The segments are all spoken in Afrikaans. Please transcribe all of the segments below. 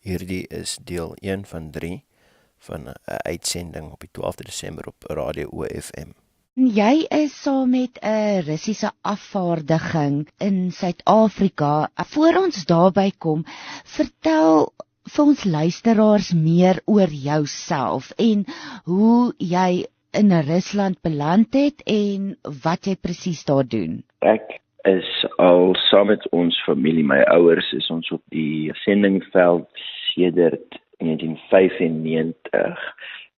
Hierdie is deel 1 van 3 van 'n uitsending op die 12de Desember op Radio OFM. Jy is saam met 'n Russiese afvaardiging in Suid-Afrika. Voor ons daarby kom, vertel vir ons luisteraars meer oor jouself en hoe jy in Rusland beland het en wat jy presies daar doen. Ek is al saam met ons familie, my ouers is ons op die sendingveld sedert 1995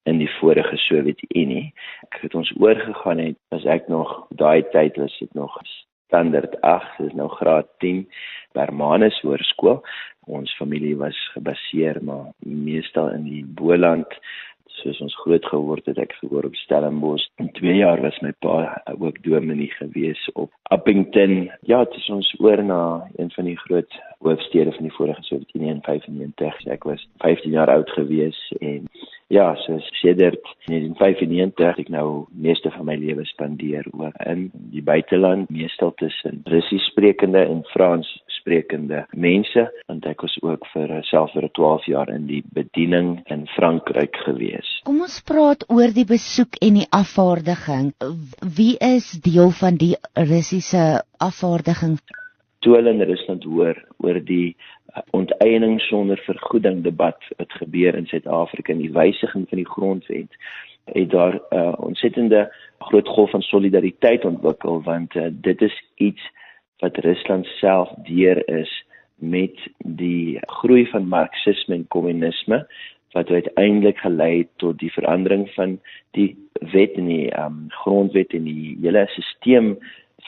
in die vorige Sowjetunie. Ek het ons oorgegaan het, as ek nog, daai tyd was dit nog standaard 8, dis nou graad 10, Hermanus Hoërskool. Ons familie was gebaseer, maar meestal in die Boland, soos ons groot geword het, ek gebore op Stellenbosch. In 2 jaar was my pa ook dominee gewees op Appington. Ja, het is ons oor na een van die groot hoofstede van die vorige Sowjetunie in 1995. Ek was 15 jaar oud gewees en ja, soos sedert 1995 het ek nou meeste van my lewe spandeer oor in die buiteland, meestal tussen Russies sprekende en Frans sprekende mense, want ek was ook self vir 12 jaar in die bediening in Frankryk gewees. Kom ons praat oor die besoek en die afvaardiging. Wie is deel van die Russiese afvaardiging? Toe hulle in Rusland hoor oor die onteiening sonder vergoeding debat wat gebeur in Suid-Afrika en die wysiging van die grondwet, het daar ontsettende groot golf van solidariteit ontwikkel, want dit is iets wat Rusland self deur is met die groei van marxisme en kommunisme, wat uiteindelik gelei het tot die verandering van die wet en die grondwet en die hele stelsel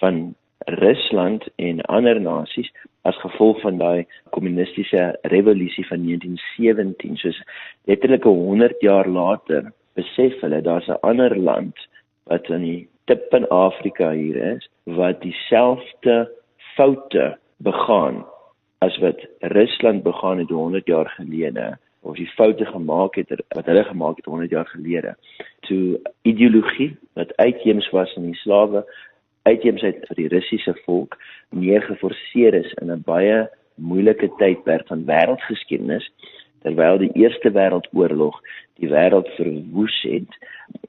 van Rusland en ander nasies as gevolg van daai kommunistiese revolusie van 1917, soos letterlik 100 jaar later, besef hulle, daar's 'n ander land wat aan die tip van Afrika hier is, wat dieselfde foute begaan as wat Rusland begaan het 100 jaar gelede, of die foute gemaak het, wat hulle gemaak het 100 jaar gelede. Toe ideologie, wat uitheems was in die slawe, uitheemsheid vir die Russiese volk, meer geforseer is in 'n baie moeilike tydperk van wêreldgeskiedenis, terwyl die Eerste Wêreldoorlog die wêreld verwoes het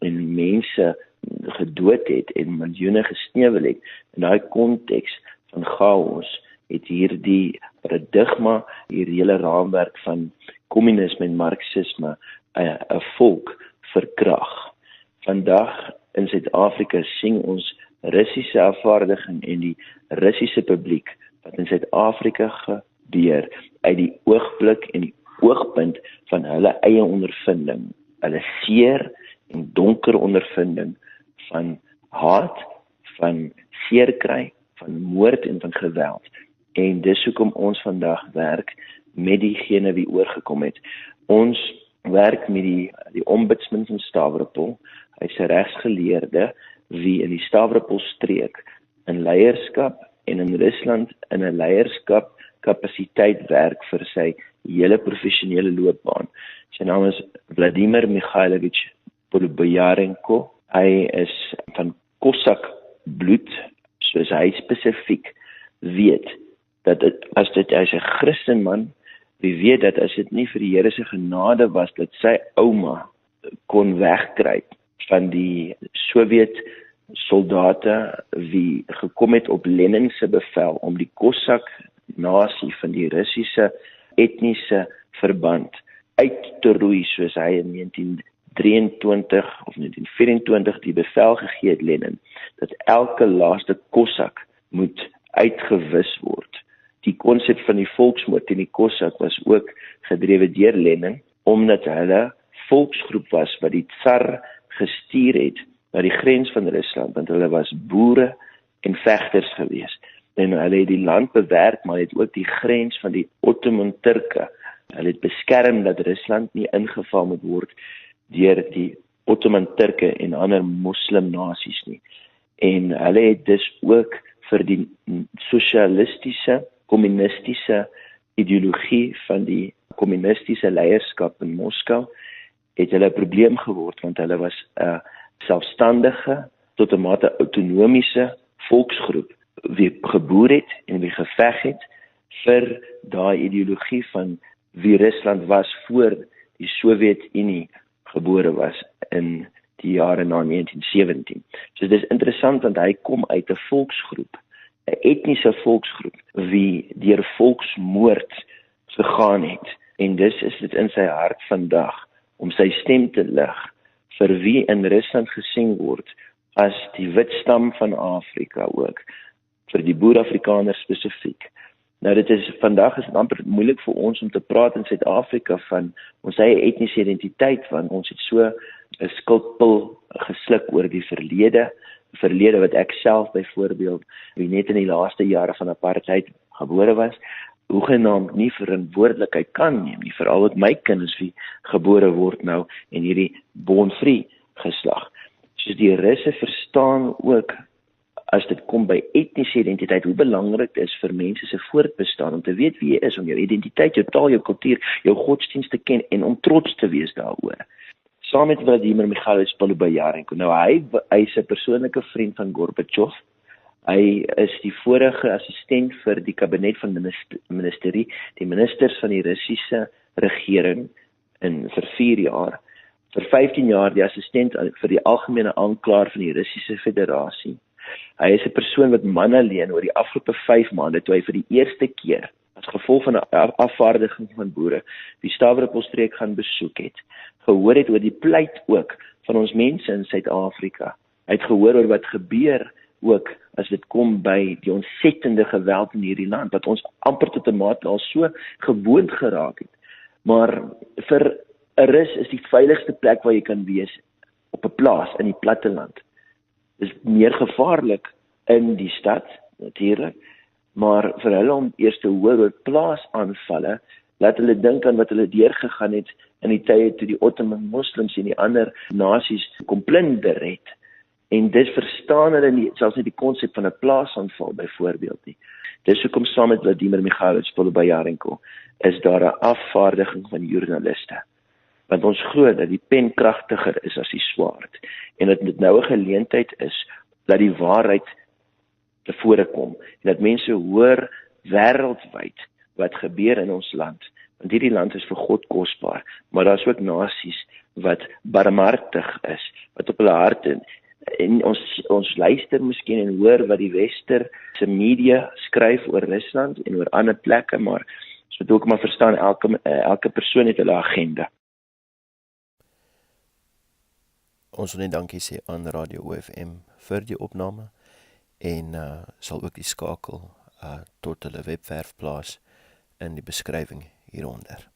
en mense gedood het en miljoene gesneuwel het. In daai konteks van chaos het hierdie paradigma, hierdie hele raamwerk van kommunisme en marxisme 'n volk verkrag. Vandag in Suid-Afrika sien ons Russiese afvaardiging en die Russiese publiek wat in Suid-Afrika gebeur uit die oogblik en die oogpunt van hulle eie ondervinding, hulle seer en donker ondervinding van haat, van seerkry, van moord en van geweld. En dis hoekom ons vandag werk met diegene wie oorgekom het. Ons werk met die ombudsman van Stavropol, hy's 'n regsgeleerde wie in die Stavropol streek in leierskap en in Rusland in 'n leierskap kapasiteit werk vir sy hele professionele loopbaan. Sy naam is Vladimir Mikhailovich Poluboyarenko. Hy is van Cossack bloed, soos hy spesifiek weet dat hy's 'n Christenman, wie weet dat as dit nie vir die Here se genade was dat sy ouma kon wegkruip van die Sowjet soldate wie gekom het op Lenin se bevel om die Cossack nasie van die Russiese etniese verband uit te roei, soos hy in 1923 of 1924 die bevel gegee het Lenin, dat elke laaste Cossack moet uitgewis word. Die konsep van die volksmoord teen die Cossack was ook gedrewe deur Lenin, omdat hulle volksgroep was wat die tsar gestuur het na die grens van Rusland, want hulle was boere en vegters gewees. En hulle het die land bewerk, maar het ook die grens van die Ottoman Turke. Hulle het beskerm dat Rusland nie ingeval moet word deur die Ottoman Turke en ander moslim nasies nie. En hulle het dus ook vir die sosialistiese, kommunistiese ideologie van die kommunistiese leierskap in Moskou, het hulle 'n probleem geword, want hulle was 'n selfstandige, tot 'n mate autonomiese volksgroep, wie geboer het en wie geveg het vir daai ideologie van wie Rusland was voor die Sowjetunie gebore was in die jare na 1917. So dit is interessant want hy kom uit 'n volksgroep, 'n etniese volksgroep wie deur volksmoord gegaan het. En dis is dit in sy hart vandag om sy stem te lig vir wie in Rusland gesien word as die wit stam van Afrika ook, vir die Boer-Afrikaners spesifiek. Nou vandag is dit amper moeilik vir ons om te praat in Suid-Afrika van ons eie etniese identiteit, want ons het so 'n skuldpil gesluk oor die verlede wat ek self byvoorbeeld, wie net in die laaste jare van apartheid gebore was, hoegenaamd nie verantwoordelikheid kan neem nie, veral met my kinders wie gebore word nou in hierdie born-free geslag. Soos die Russe verstaan ook, as dit kom by etniese identiteit, hoe belangrik dit is vir mense se voortbestaan, om te weet wie jy is, om jou identiteit, jou taal, jou kultuur, jou godsdienst te ken, en om trots te wees daaroor. Saam met Vladimir Mikhailovich Polubayarenko. Nou hy is 'n persoonlike vriend van Gorbachev. Hy is die vorige assistent vir die kabinet van ministerie, die ministers van die Russiese regering vir 4 jaar. Vir 15 jaar die assistent vir die algemene aanklaer van die Russiese Federasie. Hy is 'n persoon wat man alleen oor die afgelope 5 maande, toe hy vir die eerste keer, as gevolg van 'n afvaardiging van boere, die Stavropolstreek gaan besoek het, gehoor het oor die pleit ook van ons mense in Suid-Afrika. Hy het gehoor oor wat gebeur ook as dit kom by die ontsettende geweld in hierdie land, wat ons amper tot 'n mate al so gewoond geraak het. Maar vir 'n Rus is die veiligste plek waar jy kan wees op 'n plaas in die platteland. Dit is meer gevaarlik in die stad, natuurlik, maar vir hulle om eers te hoor oor plaasaanvalle, laat hulle dink aan wat hulle deurgegaan het in die tye toe die Ottoman moslems en die ander nasies kom plunder het. En dit verstaan hulle nie, selfs nie die konsep van 'n plaasaanval byvoorbeeld nie. Dis hoekom saam met Vladimir Mikhailovich Polubayarenko is daar 'n afvaardiging van joernaliste. Want ons glo dat die pen kragtiger is as die swaard, en dat dit nou 'n geleentheid is dat die waarheid tevore kom, en dat mense hoor wêreldwyd wat gebeur in ons land, want hierdie land is vir God kosbaar, maar daar is ook nasies wat barmhartig is, wat op hulle harte, en ons luister miskien en hoor wat die Wester se media skryf oor Rusland en oor ander plekke, maar ons moet ook maar verstaan, elke persoon het hulle agenda. Ons wil net dankie sê aan Radio OFM vir die opname en sal ook die skakel tot hulle webwerf plaas in die beskrywing hieronder.